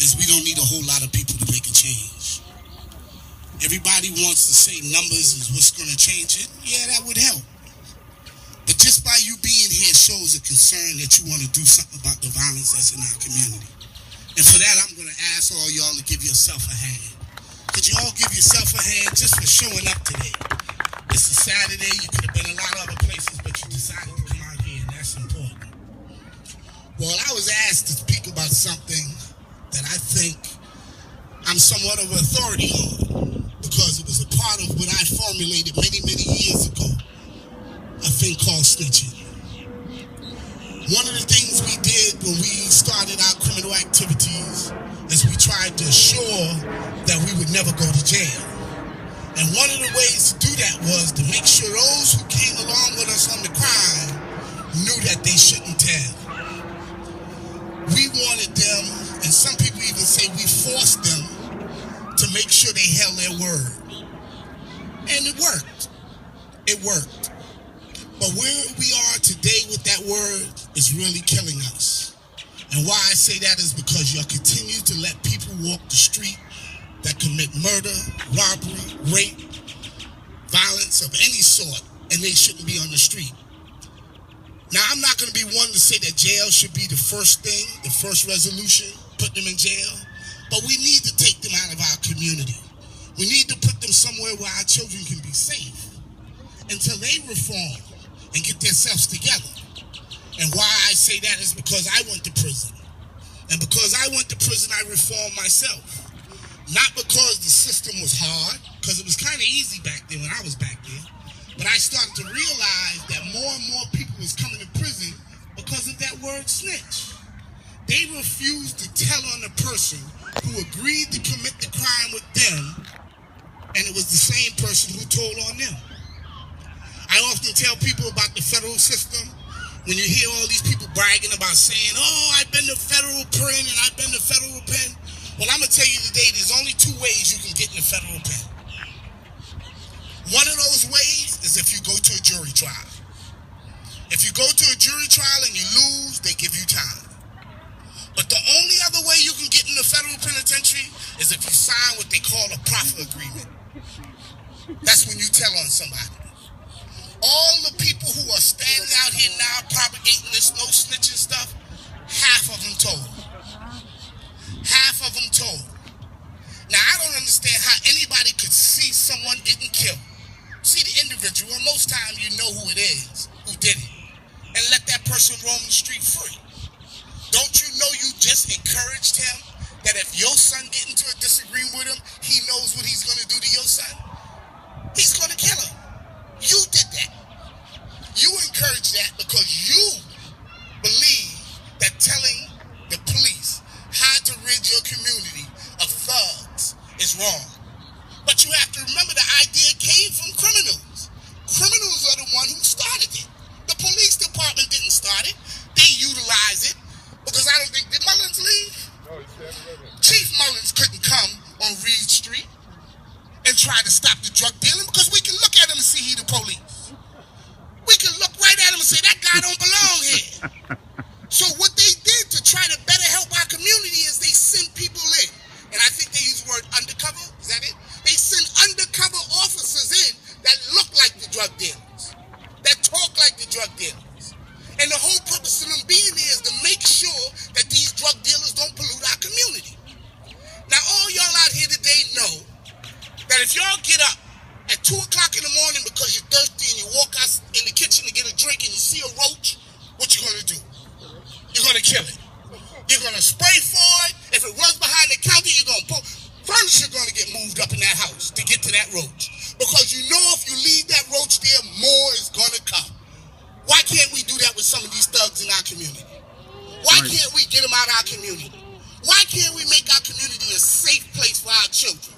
is we don't need a whole lot of people to make a change. Everybody wants to say numbers is what's going to change it. Yeah, that would help. But just by you being here shows a concern that you want to do something about the violence that's in our community. And for that, I'm going to ask all y'all to give yourself a hand. Could you all give yourself a hand just for showing up today? It's a Saturday. You could have been a lot of other places, but you decided to come out here, and that's important. Well, I was asked to speak about something that I think I'm somewhat of an authority on, because it was a part of what I formulated many, many years ago, a thing called snitching. One of the things we did when we started our criminal activities is we tried to assure that we would never go to jail. And one of the ways to do that was to make sure those who came along with us on the crime knew that they shouldn't tell. We wanted them, and some people even say we forced them, to make sure they held their word. And it worked. It worked. But where we are today with that word is really killing us. And why I say that is because y'all continue to let people walk the street that commit murder, robbery, rape, violence of any sort, and they shouldn't be on the street. Now, I'm not going to be one to say that jail should be the first thing, the first resolution, put them in jail. But we need to take them out of our community. We need to put them somewhere where our children can be safe until they reform and get themselves together. And why I say that is because I went to prison. And because I went to prison, I reformed myself. Not because the system was hard, because it was kind of easy back then when I was back there. But I started to realize that more and more people was coming to prison because of that word snitch. They refused to tell on the person who agreed to commit the crime with them, and it was the same person who told on them. I often tell people about the federal system. When you hear all these people bragging about saying, oh, I've been to federal pen and I've been to federal pen. Well, I'm going to tell you today, there's only two ways you can get in the federal pen. One of those ways is if you go to a jury trial. If you go to a jury trial and you lose, they give you time. But the only other way you can get in the federal penitentiary is if you sign what they call a proffer agreement. That's when you tell on somebody. All the people who are standing out here now propagating this no snitching stuff, half of them told. Half of them told. Now, I don't understand how anybody could see someone getting killed, see the individual, and most times you know who it is, who did it, and let that person roam the street free. Don't you know you just encouraged him that if your son get into a disagreement with him, he knows what he's going to do to your son? He's going to kill him. You did that. You encouraged that because you believe that telling the police how to rid your community of thugs is wrong. But you have to remember the idea came from criminals. Criminals are the one who started it. The police department didn't start it. They utilized it. Because I don't think, did Mullins leave? No, he's standing right there. Chief Mullins couldn't come on Reed Street and try to stop the drug dealing because we can look at him and see he the police. We can look right at him and say, that guy don't belong here. So what they did to try to better help our community is they send people in. And I think they use the word undercover, is that it? They send undercover officers in that look like the drug dealers, that talk like the drug dealers. And the whole purpose of them being there is to make sure that these drug dealers don't pollute our community. Now, all y'all out here today know that if y'all get up at 2 o'clock in the morning because you're thirsty and you walk out in the kitchen to get a drink and you see a roach, what you gonna do? You're gonna kill it. You're gonna spray for it. If it runs behind the counter, you're gonna pull. Furniture gonna get moved up in that house to get to that roach. Because you know if you leave that roach there, more is gonna come. Why can't we do that with some of these thugs in our community? Why can't we get them out of our community? Why can't we make our community a safe place for our children?